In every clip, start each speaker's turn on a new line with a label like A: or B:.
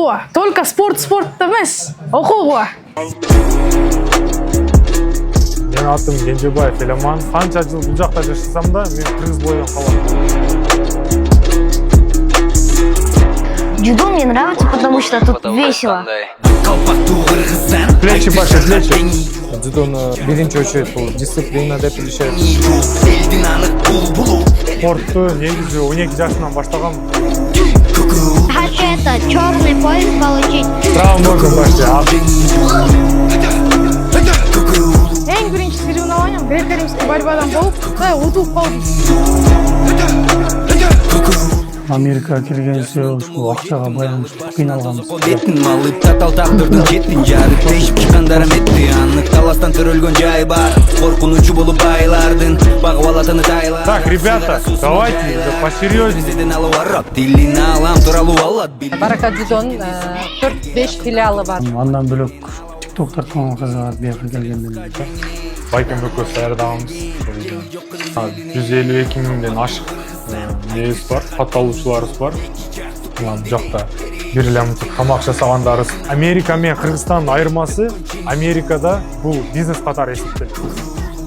A: окууга. Только спортта эмес, окууга.
B: Менин атым Кенжебаев Эламан. Канча жыл бул жакта жашасам да, мен кыргыз бойдон калам.
C: Дзюдо мне нравится, потому что тут весело.
B: Плечи башы, плечи. Дзюдону биринчи очередь бул дисциплина деп билишет. Спортту негизи 12 жашынан баштагам.
C: Хочу это черный пояс получить.
B: Травмадан баштап.
A: Эң биринчи соревнованиям греко-римский борьбадан болуп, утуп калдым.
D: Америкага келгенче ушул акчага байланыштуу кыйналганбыз.
E: Бетин алып татал тагдырдын четин жарып тешип чыккандар эметти. Анык таластан төрөлгөн жай бар. Коркунучу болуп байлардын багып алатыны тайлар.
B: Так, ребята, давайте посерьезнее.
E: Тилин алам тууралуу алат.
F: Барака дзюдонун 4-5 филиалы бар.
D: Андан бөлөк TikTok тарткан кызыгат бияка келгенден бери.
B: Байкем Бөкөз даярдаганбыз. 152 миңден ашык небиз бар, катталуучуларыбыз бар. Бул жакта бир эле тамак жасагандарыбыз. Америка менен Кыргызстандын айырмасы, Америкада бул бизнес катары эсептелет.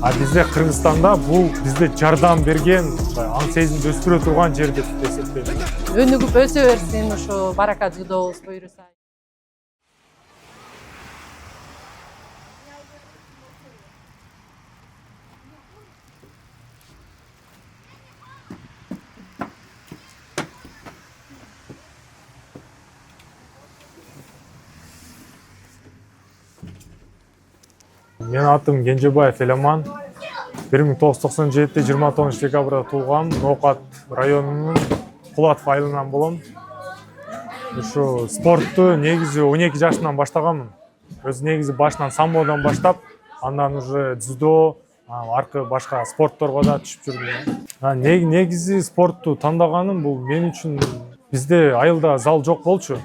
B: А бизде Кыргызстанда бул бизде жардам берген, аң сезимди өстүрө турган жер деп эсептелет.
F: Өнүгүп өсө берсин ушу барака дзюдобуз буйруса.
B: Менин атым Кенжебаев Эламан. 1997-те 29 декабрда туулгам. Ноокат районунун Кулатов айылынан болом. Ушу спортту негизи 12 жашынан баштаганмын. Өзү негизи башынан самбодон баштап, андан уже дзюдо, аркы башка спортторго да түшүп жүрдүм. Негизи спортту тандagaным бул мен үчүн бизде айылда зал жок болчу.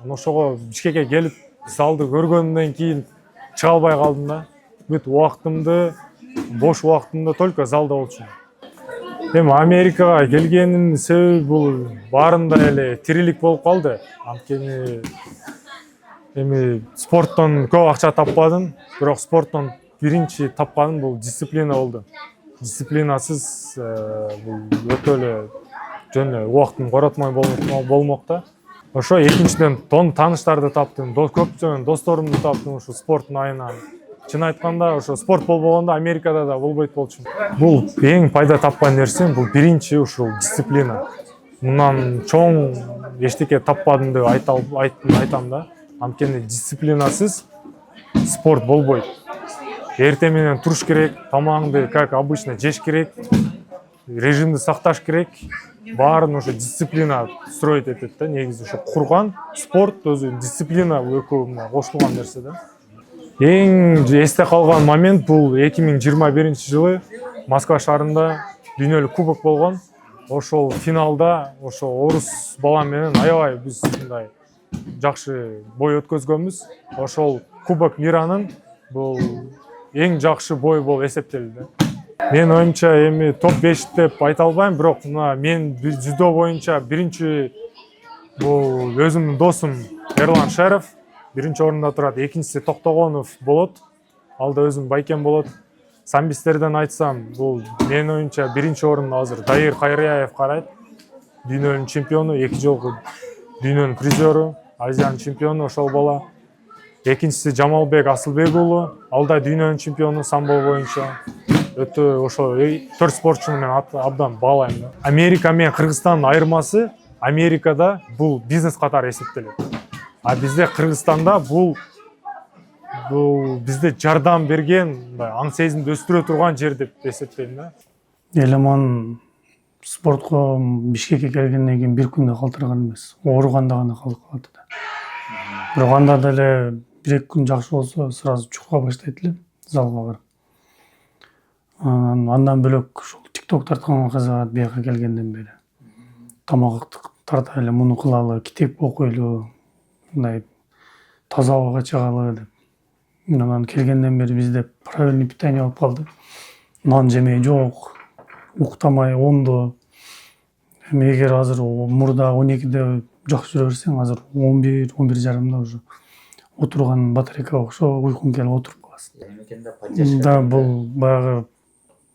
B: Ошого Бишкекке келип залды көргөндөн кийин чыга албай калдым да. Бүт убактымды, бош убактымда только залда болчу. Эми Америкага келгенин себеби бул баарында эле тирилик болуп калды. Анткени эми спорттон көп акча таппадым, бирок спорттон биринчи тапканым бул дисциплина болду. Дисциплинасыз бул өтө эле жөн эле убактын коротмой болмок да. Ошо экинчиден тааныштарды таптым, көптөгөн досторумду таптым ушу спорттун айынан. Чын айтканда, ошо спорт болбогондо Америкада да болбойт болчу. Бул эң пайда тапкан нерсем бул биринчи ушул дисциплина. Мындан чоң эчтеке таппадым деп айтам да. Анткени дисциплинасыз спорт болбойт. Эртең менен туруш керек, тамагыңды как обычно жеш керек, режимди сакташ керек. Баарын ошо дисциплина строить этет да, негизи ошо курган спорт өзү дисциплина экөө кошулган нерсе да. Эң эсте калган момент бул 2021-жылы Москва шаарында дүйнөлүк кубок болгон. Ошол финалда ошо орус балам менен аябай биз мындай жакшы бой өткөзгөнбүз. Ошол кубок миранын бул эң жакшы бой болуп эсептелди да. Мен оюмча эми топ 5 деп айта албайм, бирок мен дзюдо боюнча биринчи бул өзүмдүн досум Эрлан Шеров биринчи орунда турат, экинчиси Токтогонов болот. Алда өзүм Байкем болот. Самбистерден айтсам, бул менин оюмча биринчи орунду азыр Дайыр Кайрыяев карайт. Дүйнөнүн чемпиону, 2 жолку дүйнөнүн призеру, Азиянын чемпиону ошол бала. Экинчиси Жамалбек Асылбек уулу, алда дүйнөнүн чемпиону самбо боюнча. Өтө ошо 4 спортчуну мен абдан баалайм да. Америка менен Кыргызстандын айырмасы, Америкада бул бизнес катары эсептелет. А бизде Кыргызстанда бул бизде жардам берген, аң сезимди өстүрө турган жер деп эсептейм да.
D: Эламан спортко Бишкекке келгенден кийин бир күндө калтырган эмес. Ооруганда гана калып калды да. Бирок анда деле 1-2 күн жакшы болсо, сразу чукуга баштайт эле залга барып. Андан бөлөк ушул TikTok тарткан кызыгат бияка келгенден бери. Тамак тарта эле, муну кылалы, китеп окуйлу, мындай таза абага чыгалы деп. Анан келгенден бери бизде правильный питание болуп калды. Нан жемей жок, уктамай ондо. Эми эгер азыр мурда 12-де жакшы жүрө берсең азыр 11 жарымда уже отурган батарейкага окшоп уйкуң келип отуруп каласың. Да, бул баягы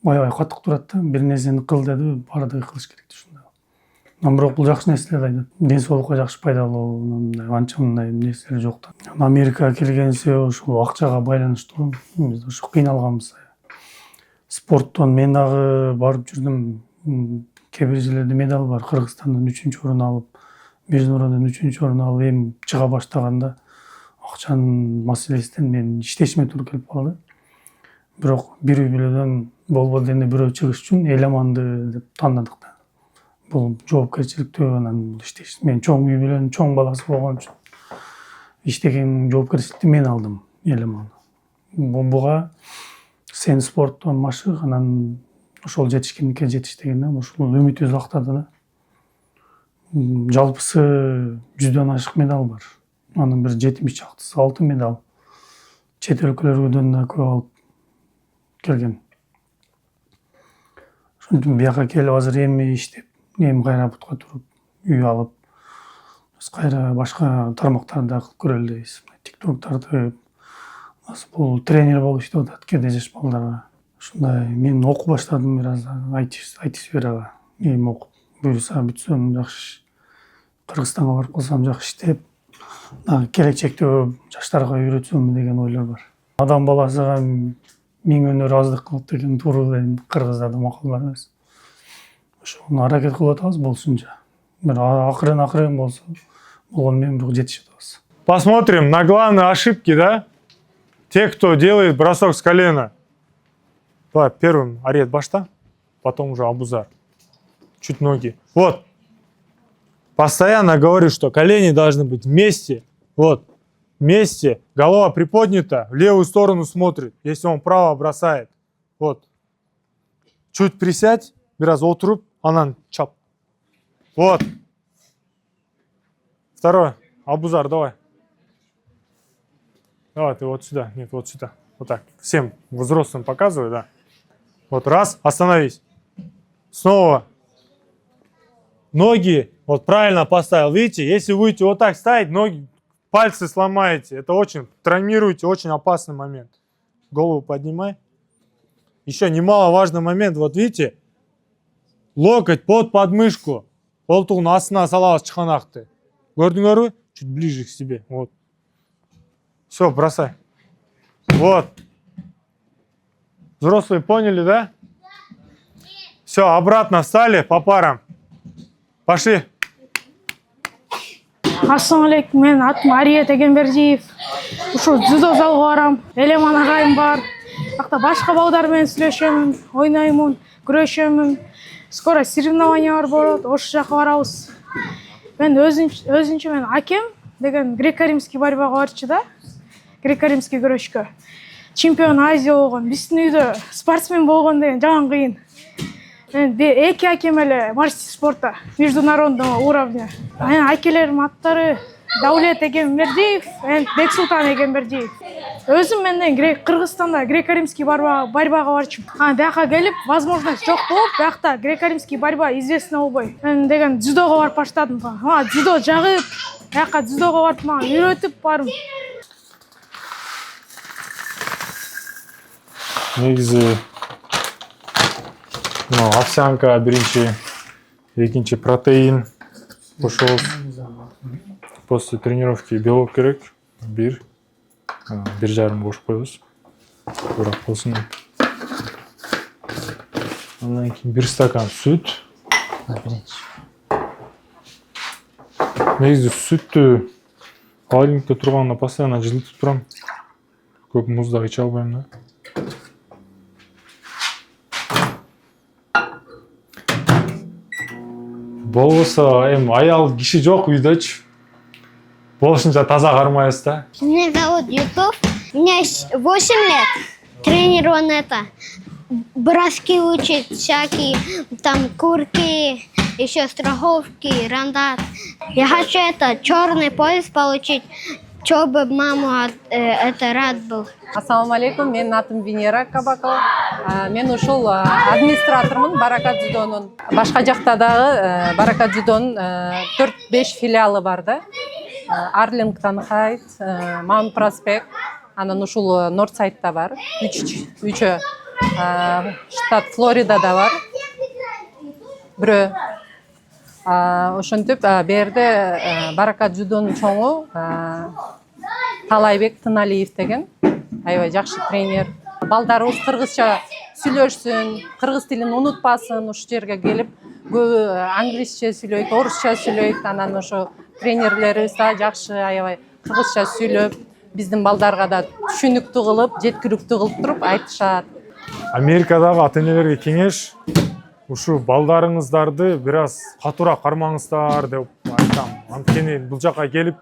D: аябай катык турат да, бир нерсени кыл деди, баардыгы кылыш керек ушундай. Бирок бул жакшы нерселерди айтат. Ден соолукка жакшы пайдалуу, мындай анча мындай нерселер жок да. Америкага келген себеби ушул акчага байланыштуу. Биз ушу кыйналганбыз. Спорттон мен дагы барып жүрдүм. Кээ бир жерлерде медаль бар. Кыргызстандан 3-орун алып, международдон 3-орун алып, эми чыга баштаганда акчанын маселесинен мен иштешиме туура келип калды. Бирок бир үй бүлөдөн болбоду дегенде бирөө чыгыш үчүн эламанды деп тандадык да. Бул жоопкерчиликтүү, анан бул иштеш. Мен чоң үй бүлөнүн чоң баласы болгон үчүн иштеген жоопкерчиликти мен алдым, эламан. Буга сен спорттон машык, анан ошол жетишкендикке жетиш дегенде ушул үмүтүбүз актады да. Жалпысы 100дөн ашык медаль бар. Анын бир 70 чактысы алтын медаль. Чет өлкөлөрдөн да көп алып келген. Ошон үчүн бияка келип азыр эми иштеп, эми кайра бутка туруп, үй алып, биз кайра башка тармактарда кылып көрөлү дейбиз. Тиктоктарды бул тренер болуп иштеп атат кээде жаш балдарга. Ушундай мен окуп баштадым бир аз IT сферага. Эми окуп, буюрса бүтсөм жакшы, Кыргызстанга барып калсам жакшы иштеп, келечекте жаштарга үйрөтсөм деген ойлор бар. Адам баласыга миң өнөр аздык кылат деген туура деген кыргыздарда макал бар эмес. Ошону аракет кылып атабыз болсунча. Бир акырын болсо, болгону менен бирок жетишип атабыз.
B: Посмотрим на главные ошибки, да? Те, кто делает бросок с колена. Давай первым арет башта, потом уже абузар. Чуть ноги. Вот. Постоянно говорю, что колени должны быть вместе. Вот. Вместе. Голова приподнята, в левую сторону смотрит, если он вправо бросает. Вот. Чуть присядь, biraz oturup, анан чап. Вот. Второй. Абузар, давай. Давай, ты вот сюда. Нет, вот сюда. Вот так. Всем взрослым показывай, да. Вот раз, остановись. Снова. Ноги вот правильно поставил. Видите, если будете вот так ставить, ноги, пальцы сломаете. Это очень, травмируете, очень опасный момент. Голову поднимай. Еще немаловажный момент. Вот видите, локоть под подмышку. Колтугун астына салабыз чыканакты. Көрдүңөрбү? Чуть ближе к себе. Вот. Все, бросай. Вот. Взрослые поняли, да? Все, обратно встали по парам. Пошли.
A: Ассалам алейкум, мен атым Ария Тегенбердиев. Ушул дзюдо залга барам. Элеман агайым бар. Акта башка балдар менен сүйлөшөмүн, ойноймун, күрөшөмүн. Скоро соревнования бар болот, ошол жака барабыз. Мен өзүнчө мен акем деген греко-римский борьбага барчу да. Греко-римский күрөшкө. Чемпион Азия болгон, биздин үйдө спортсмен болгон деген жаман кыйын. Мен эки акем эле мастер спорта, международного уровня. Акелерим аттары Даулет Эгембердиев, Бексултан Эгембердиев. Өзүм менден Кыргызстанда греко-римский борьбага барчумун. Бияка келип, возможность жок болуп, биякта греко-римский борьба известный болбой. Мен деген дзюдого барып баштадым. Дзюдо жагып, бияка дзюдого барып мага үйрөтүп барым.
B: Негизи овсянка биринчи, экинчи протеин кошобуз. После тренировки белок керек. Бир жарым кошуп коебуз. Бирок болсун. Андан кийин 1 стакан сүт. Негизи сүттү холодильникте турганда постоянно жылытып турам. Көп музда иче албайм да. Болбосо эми аял киши жок үйдөчү. Болушунча таза кармайбыз да.
C: Меня зовут Ютов, мне 8 лет. Тренер он это, броски учит, всякие там курки, еще страховки, рандат. Я хочу это, черный пояс получить, чтобы мама это рад был.
F: Ассаламу алейкум, менин атым Венера Кабакова. Мен ушул администратормун Барака дзюдонун. Башка жакта дагы Барака дзюдонун 4-5 филиалы бар да. Арлингтон Хайт, Маунт Проспект, анан ушул Нордсайдта бар. Үчөө штат Флоридада бар. Бирөө ошентип берде Барака дзюдонун чоңу Талайбек Тыналиев деген аябай жакшы тренер. Балдарыбыз кыргызча сүйлөшсүн, кыргыз тилин унутпасын, ушул жерге келип көбү англисче сүйлөйт, орусча сүйлөйт. Анан ошо тренерлерибиз да жакшы аябай кыргызча сүйлөп, биздин балдарга да түшүнүктүү кылып, жеткиликтүү кылып туруп айтышат.
B: Америкадагы ата-энелерге кеңеш, ушу балдарыңыздарды бир аз катуураак кармаңыздар деп айтам. Анткени бул жака келип,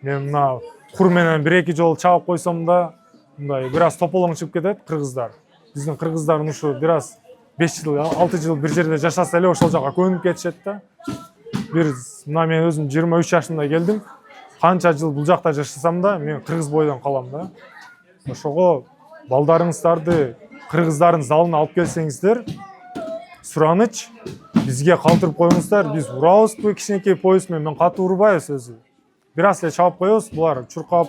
B: мен мына кур менен 1-2 жолу чабып койсом да, мындай бир аз тополоң чыгып кетет кыргыздар. Биздин кыргыздардын ушу бир аз 5 жыл, 6 жыл бир жерде жашаса эле ошол жака көнүп кетишет да. Мына мен өзүм 23 жашымда келдим. Канча жыл бул жакта жашасам да, мен кыргыз бойдон калам да. Ошого балдарыңыздарды кыргыздардын залына алып келсеңиздер, сураныч бизге калтырып коюңуздар. Биз урабызбы кичинекей поезд менен, мен катуу урбайбыз өзү. Бир аз эле чабып коебуз, булар чуркап,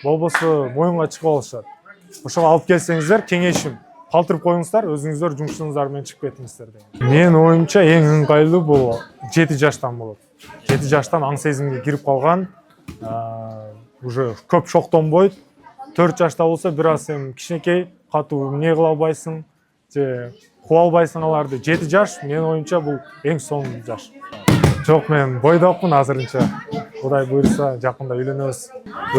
B: болбосо моюнга чыгып алышат. Ошого алып келсеңиздер, кеңешим, калтырып коюңуздар, өзүңүздөр жумушуңуздар менен чыгып кетиңиздер деген. Менин оюмча эң ыңгайлуу бул 7 жаштан болот. 7 жаштан аң сезимге кирип калган, уже көп шоктонбойт. 4 жашта болсо бир аз эми кичинекей катуу эмне кыла албайсың, же куа албайсың аларды. 7 жаш менин оюмча бул эң соңку жаш. Жок, мен бойдокмун азырынча. Кудай буйруса жакында үйлөнөбүз.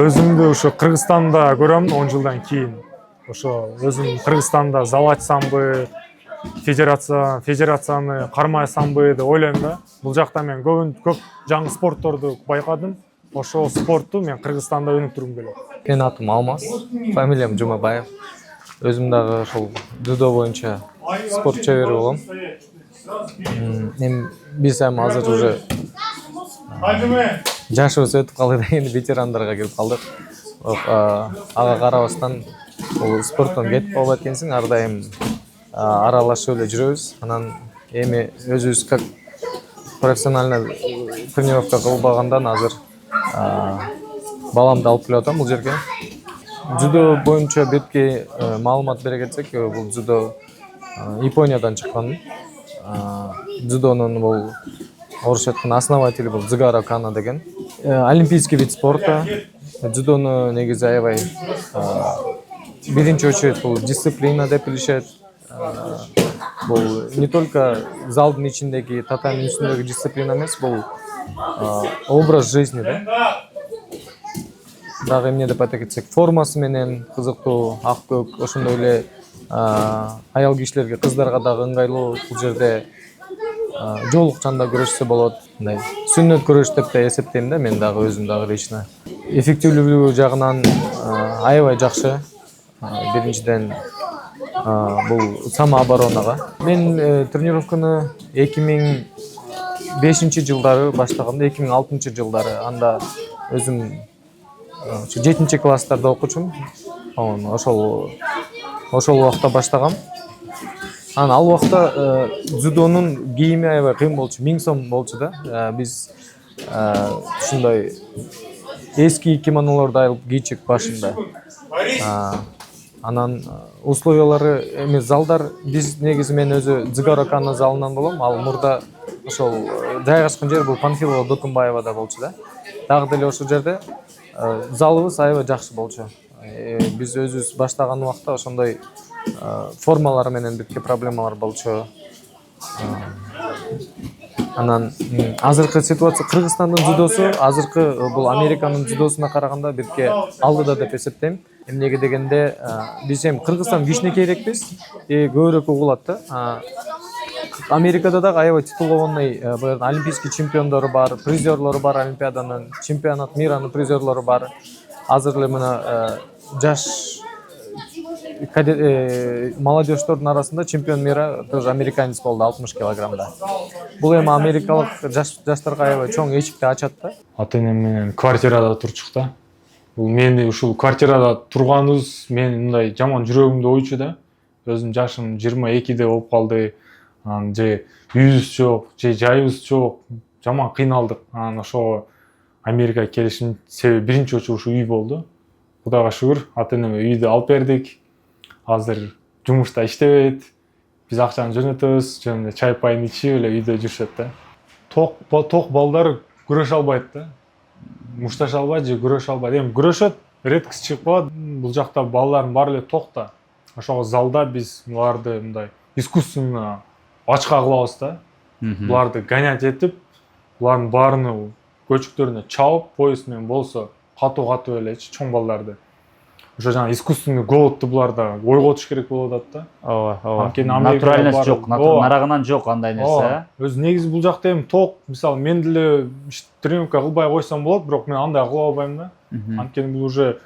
B: Өзүмдү ошо Кыргызстанда көрөм 10 жылдан кийин. Ошо өзүм Кыргызстанда зал ачсамбы, федерацияны кармайсамбы деп ойлойм да. Бул жакта мен көп жаңы спортторду байкадым. Ошо спортту мен Кыргызстанда өнүктүргүм келет.
G: Менин атым Алмаз, фамилиям Жумабаев. Өзүм дагы ошол дзюдо боюнча спорт чебери болом. Биз эми азыр уже жашыбыз өтүп калды деген ветерандарга келип калдык. Ага карабастан бул спорттон кетип калбайт экенсиң, ар дайым аралашып эле жүрөбүз. Анан эми өзүбүз как профессионально тренировка кылбагандан азыр баламды алып келип атам бул жерге. Дзюдо боюнча бетке маалымат бере кетсек, бул дзюдо Япониядан чыккан. Дзюдонун бул орусча айтканда основатели бул Дзигаро Кано деген. Олимпийский вид спорта. Дзюдону негизи аябай биринчи очередь бул дисциплина деп билишет. Бул не только залдын ичиндеги татаминин үстүндөгү дисциплина эмес, бул образ жизни да. Дагы эмне деп айта кетсек, формасы менен кызыктуу, ак көк, ошондой эле аял кишилерге, кыздарга дагы ыңгайлуу. Бул жерде жоолукчанда күрөшсө болот. Мындай сүннөт күрөш деп да эсептейм да, мен дагы өзүм дагы лично. Эффективдүүлүгү жагынан аябай жакшы. Биринчиден бул самооборонага. Мен тренировканы 2005 жылдары баштагам, 2006 жылдары анда өзүм 7 класстарда окучумун. Ошол убакта баштагам. Анан ал убакта дзюдонун кийими аябай кыйын болчу, 1000 сом болчу да. Биз ушундай эски кимонолорду алып кийчик башында. Анан условиялары эми залдар, биз негизи мен өзү Дзигаро Кано залынан болом, ал мурда ошол жайгашкан жер бул Панфилова Докунбаевада болчу да. Дагы деле ошол жерде залыбыз аябай жакшы болчу. Биз өзүбүз баштаган убакта ошондой формалар менен бирке проблемалар болчу. Анан азыркы ситуация Кыргызстандын дзюдосу азыркы бул Американын дзюдосуна караганда бирке алдыда деп эсептейм. Эмнеге дегенде биз эми Кыргызстан кичинекейрекпиз, көбүрөөк угулат да. Америкада дагы аябай титулованный олимпийский чемпиондору бар, призерлору бар, Олимпиаданын, чемпионат миранын призерлору бар. Азыр эле мына жаш молодежьтордун арасында чемпион мира тоже американец болду 60 килограммда. Бул эми америкалык жаштарга аябай чоң эшикти ачат да.
B: Ата-энем менен квартирада турчук да. бул мени ушул квартирада турганыбыз менин мындай жаман жүрөгүмдү оючу да. Өзүм жашым 22-де болуп калды. Анан же үйүбүз жок, же жайыбыз жок. Жаман кыйналдык. Анан ошого Америкага келишим себеби биринчи очуу ушу үй болду. Кудайга шүгүр, ата-энеме үйдү алып бердик. Азыр жумушта иштебейт. Биз акчаны жөнөтөбүз, жөн эле чай пайын ичип эле үйдө жүрүшөт да. Ток балдар күрөшө албайт да. Мушташа албайт же күрөшө албайт. Эми күрөшөт, редкость чыгып калат. Бул жакта балдардын баары эле ток да. Ошого залда биз буларды мындай искусственно очка кылабыз да. Буларды гонять этип, булардын баарыны көчүктөрүнө чабып, поезд менен болсо катуу элечи чоң балдарды. Ошо жана искусственный голодду буларда ойготуш керек болуп атат да.
H: Ооба. Натуральность жок, нарагынан жок андай нерсе.
B: Өзү негизи бул жакта эми ток, мисалы мен деле тренировка кылбай койсом болот, бирок мен андай кыла албайм да. Анткени бул уже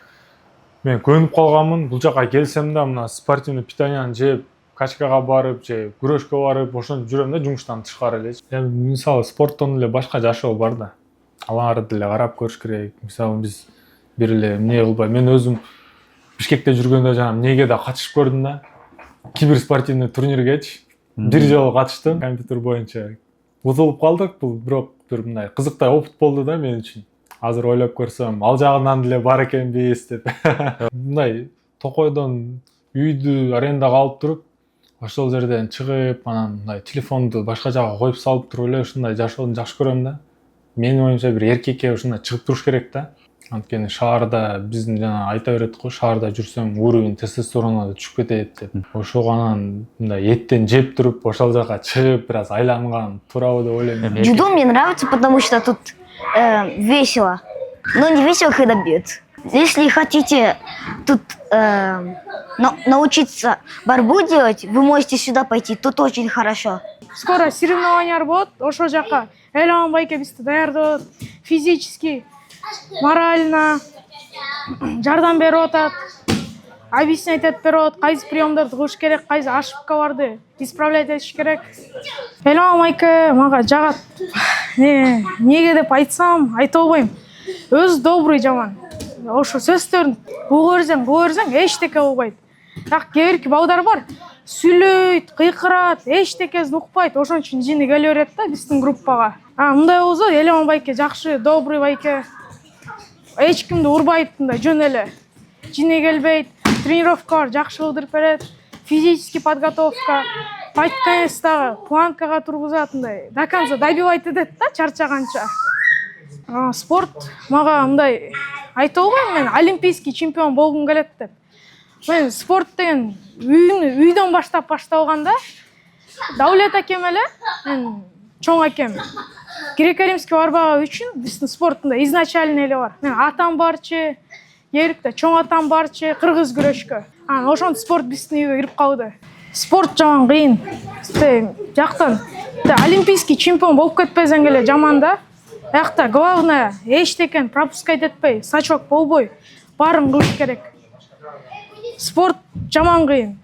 B: мен көнүп калганмын. Бул жака келсем да мына спортивный питанияны жеп, качкага барып, же күрөшкө барып, ошентип жүрөм да жумуштан тышкары элечи. Эми мисалы спорттон эле башка жашоо бар да. Аларды деле карап көрүш керек. Мисалы биз бир эле эмне кылбай, мен өзүм Бишкекте жүргөндө жана эмнеге да катышып көрдүм да. Киберспортивный турниргечи бир жолу катыштым компьютер боюнча. Утулуп калдык, бул бирок бир мындай кызыктай опыт болду да мен үчүн. Азыр ойлоп көрсөм, ал жагынан деле бар экенбиз деп. Мындай Токойдон үйдү арендага алып туруп, ошол жерден чыгып, анан мындай телефонду башка жака коюп салып туруп эле ушундай жашоону жакшы көрөм да. Менин оюмча бир эркекке ушундай чыгып туруш керек да. Анткени шаарда биздин жана айта берет го, шаарда жүрсөм уровень тестостерона да түшүп кетет деп. Ошого анан мындай эттен жеп туруп, ошол жака чыгып, бир аз айланган туурабы деп ойлойм.
C: Дзюдо мне нравится, потому что тут весело. Но не весело, когда бьют. Если хотите тут научиться борьбу делать, вы можете сюда пойти, тут очень хорошо.
A: Скоро соревнования болот, ошол жака Элеман байке бизди даярдап, физически, морально жардам берип атат, объяснять этип берип атат, кайсы приемдорду кылыш керек, кайсы ошибкаларды исправлять этиш керек. Элеман байке мага жагат. Эмнеге деп айтсам, айта албайм. Өзү добрый жаман. Ошо сөздөрүн уга берсең эчтеке болбойт. Так кээ балдар бар, сүйлөйт, кыйкырат, эчтекесин укпайт, ошон үчүн жини келе берет да биздин группага. Мындай болсо Элеман байке жакшы, добрый байке. Эч кимди урбайт, мындай жөн эле. Жини келбейт, тренировка бар, жакшы кылдырып берет, физический подготовка, подконец дагы планкага тургузат, мындай до конца добивать этет да чарчаганча. Спорт мага мындай айта албайм, мен олимпийский чемпион болгум келет деп. Мен спорт деген үйдөн баштап башталган да. Даулет акем эле, мен чоң акем. Греко-римский барбага үчүн биздин спорттунда изначально эле бар. Мен атам барчы, Ерикте чоң атам барчы, кыргыз күрөшкө. Ошон спорт биздин үйгө кирип калды. Спорт жаман кыйын. Жактан олимпийский чемпион болуп кетпесең эле жаман да. Якта главное эчтекени пропускать этпей, сачок болбой, баарын кылыш керек. Спорт жаман кыйын.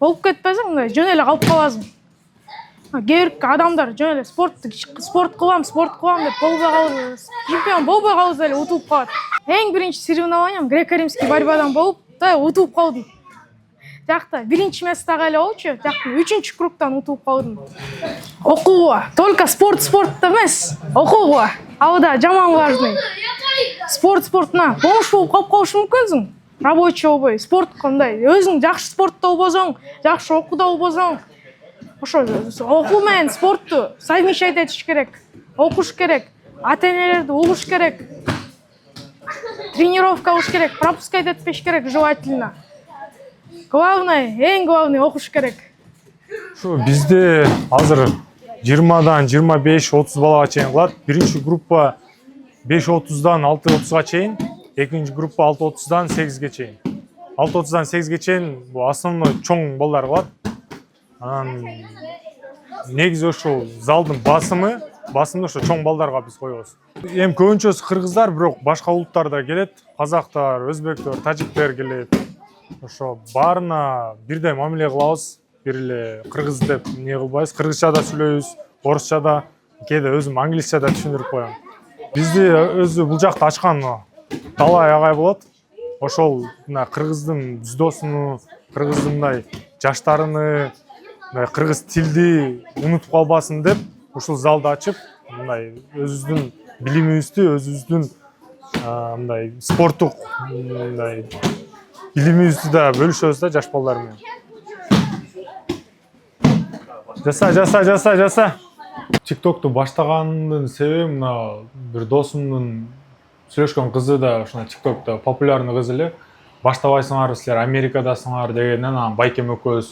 A: Болуп кетпесең, мындай жөн эле калып каласың. Кээ бир адамдар жөн эле спорт кылам деп болбой калып, чемпион болбой калса эле утулуп калат. Эң биринчи соревнованиям греко-римский борьбадан болуп, да утулуп калдым. Жакта биринчи местага эле болчу, жакта 3-чү кругтан утулуп калдым. Окууга, только спорт эмес, окууга. Ал да жаман важный. Спортна помощь болуп калып калышы мүмкүнсүң. Рабочий болбой, спорт кандай, өзүң жакшы спортто болбосоң, жакшы окууда болбосоң, ошо окуу менен спортту совмещать этиш керек. Окуш керек, ата-энелерди угуш керек. Тренировка кылыш керек, пропускать этпеш керек желательно. Главное, эң главный окуш керек.
B: Шу бизде азыр 20дан 25-30 балага чейин кылат. Биринчи группа 5:30дан 6:30га чейин, экинчи группа 6:30дан 8ге чейин. 6:30дан 8ге чейин бул основной чоң балдар кылат. Анан негизи ошо залдын басымы ошо чоң балдарга биз коебуз. Эми көбүнчөсү кыргыздар, бирок башка улуттар да келет. Казактар, өзбектер, тажиктер келет. Ошо баарына бирдей мамиле кылабыз. Бир эле кыргыз деп эмне кылбайбыз. Кыргызча да сүйлөйбүз, орусча да, кээде өзүм англисча да түшүндүрүп коем. Бизди өзү бул жакта ачкан талай агай болот. Ошол мына кыргыздын дзюдосуну, кыргыздын мындай жаштарыны, мындай кыргыз тилди унутуп калбасын деп ушул залды ачып, мындай өзүбүздүн билимибизди, өзүбүздүн мындай спорттук мындай билимибизди да бөлүшөбүз да жаш балдар менен. Жаса. TikTok'tu баштаганымдын себеби мына бир досумдун сүйлөшкөн кызы да ушуна TikTok'та популярный кыз эле. Баштабайсыңар силер Америкадасыңар дегенден анан Байкем экөөбүз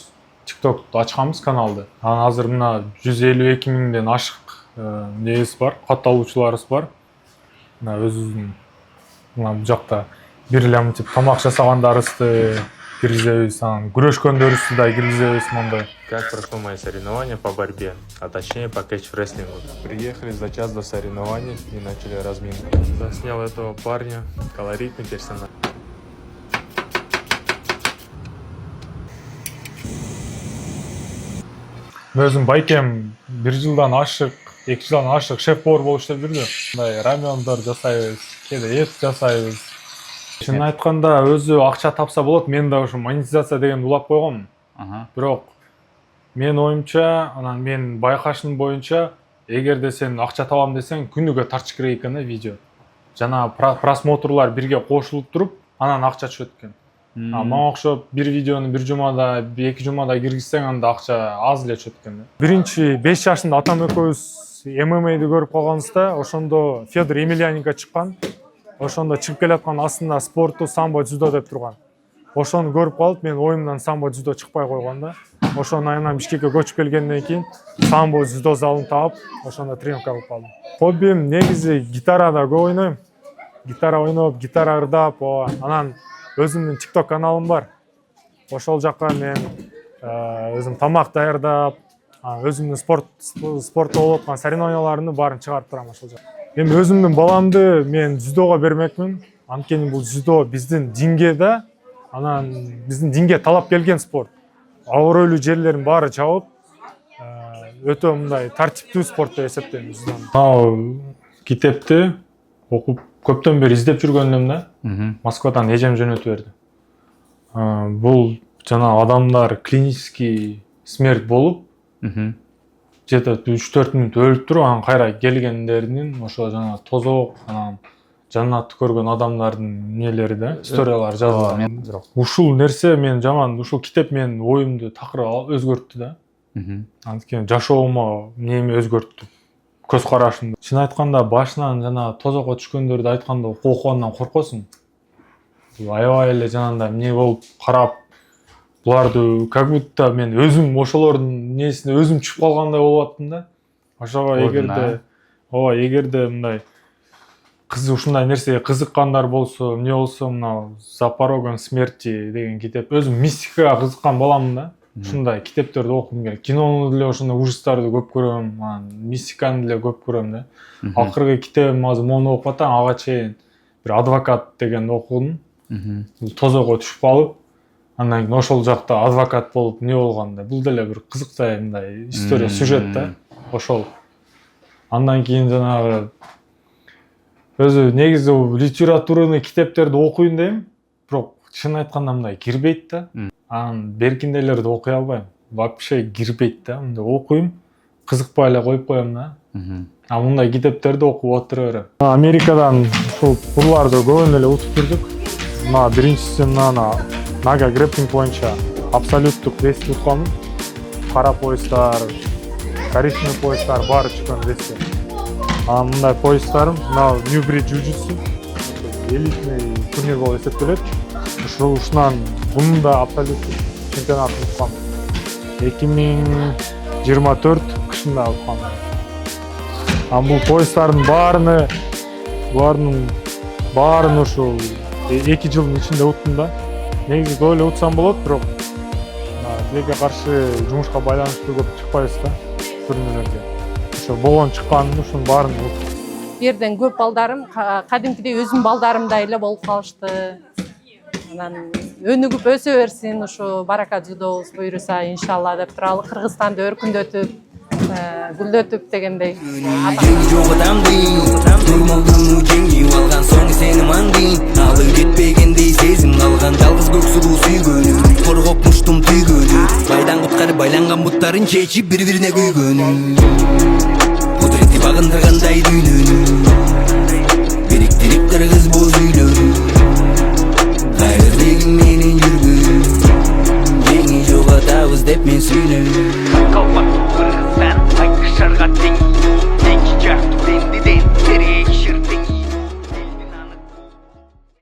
B: TikTok'tu ачканбыз каналды. Анан азыр мына 152 миңден ашык небиз бар, катталуучуларыбыз бар. Мына өзүбүздүн мына бул жакта бир эле мынтип тамак жасагандарыбызды киргизебиз, анан күрөшкөндөрүбүздү да киргизебиз мондай.
I: Как прошло мои соревнования по борьбе, а точнее по кэтч-рестлингу. Приехали за час до соревнований и начали разминку. Заснял этого парня, колоритный персонаж.
B: Өзүм Байкем 1 жылдан ашык, 2 жылдан ашык шеф-повар болуп иштеп жүрдү. Мындай рамёндор жасайбыз, кээде эт жасайбыз. Чынын айтканда өзү акча тапса болот, мен да ушу монетизация дегенди улап койгом. Бирок мен оюмча, анан мен байкашым боюнча, эгерде сен акча табам десең, күнүгө тартыш керек экен видео. Жана просмотрлар бирге кошулуп туруп, анан акча түшөт экен. Мага окшоп бир видеону бир жумада, 2 жумада киргизсең, анда акча аз эле түшөт экен. Биринчи 5 жашында атам экөөбүз ММА'ды көрүп калганбызда, ошондо Федор Емельяненко чыккан. Ошондо чыгып келаткан астында спортту самбо дзюдо деп турган. Ошону көрүп калып, мен оюмдан самбо дзюдо чыкпай койгон да. Ошондон айынан Бишкекке көчүп келгенден кийин самбо дзюдо залын таап, ошондо тренировка кылып калдым. Хоббим негизи гитарада көп ойнойм. Гитара ойноп, гитара ырдап, анан өзүмдүн TikTok каналым бар. Ошол жакка мен өзүм тамак даярдап, өзүмдүн спортто болуп аткан соревнованияларымды баарын чыгарып турам ошол жакта. Эми өзүмдүн баламды мен дзюдого бермекмин. Анткени бул дзюдо биздин динге да, анан биздин динге талап келген спорт. Абройлуу жерлерин баары жабып, өтө мындай тартиптүү спорт деп эсептейм. Ал китепти окуп көптөн бери издеп жүргөндүм да. Москвадан эжем жөнөтүп берди. Бул жана адамдар клинический смерть болуп, где-то 3-4 мүнөт өлүп туруп, анан кайра келгендеринин ошо жана тозок, анан жаннатты көргөн адамдардын нелери да, историялары жазылган. Ушул нерсе мен жаман, ушул китеп менин оюмду такыр өзгөрттү да. Анткени жашоомо эмнеми өзгөрттү. Көз карашымды. Чын айтканда башынан жана тозокко түшкөндөрдү айтканда окугандан коркосуң. Аябай эле жанагындай эмне болуп карап, буларды как будто мен өзүм ошолордун несине өзүм түшүп калгандай болуп аттым да. Ошого эгерде мындай ушундай нерсеге кызыккандар болсо, эмне болсо, мына «За порогом смерти» деген китеп. Өзүм мистикага кызыккан баламын да. Ушундай китептерди окугум келет. Кинону деле ошондой ужастарды көп көрөм, мистиканы деле көп көрөм да. Акыркы китебим азыр мону окуп атам, ага чейин бир «Адвокат» дегенди окудум. Тозого түшүп калып, андан кийин ошол жакта адвокат болуп эмне болгондо, бул деле бир кызыктай мындай история, сюжет да. Ошол. Андан кийин жанагы өзү негизи литератураны, китептерди окуйм дейм, бирок чын айтканда мындай кирбейт да. Анан беркиндейлерди окуй албайм. Вообще кирбейт да. Мындай окуйм, кызыкпай эле коюп коем да. Мындай китептерди окуп отура берем. Америкадан ушул турларды көбүн эле утуп жүрдүк. Мына биринчиси Нага грэпплинг боюнча абсолюттук вести утканмын. Кара поястар, коричневый поястар баары чыккан вести. Мындай поястарым, мына Нью-Брид Jiu-Jitsu элитный турнир болуп эсептелет. Ушунан бунун да абсолюттук чемпионатын уткам. 2024 кышында уткам. Бул поястардын баарын ушул 2 жылдын ичинде уттум да. Негизи көп эле утсам болот, бирок тилекке каршы жумушка байланыштуу көп чыкпайбыз да турнирлерге. Ошо болгон чыкканын ушунун баарын уттум.
F: Бу жерден көп балдарым кадимкидей өзүмдүн балдарымдай эле болуп калышты. Анан өнүгүп өсө берсин, ушу барака дзюдобуз буйруса иншалла деп туралы, Кыргызстанды өркүндөтүп, гүлдөтүп дегендей.
E: Жеңи жок адамдын Нурмалдыны жеңип алган соң сени маңдын Алып жетпегендей сезим калган жалгыз көк сулуу сүйгөнү Коргоп муштум түйгөнү Байдан куткарып байланган буттарын чечип бири-бирине күйгөнү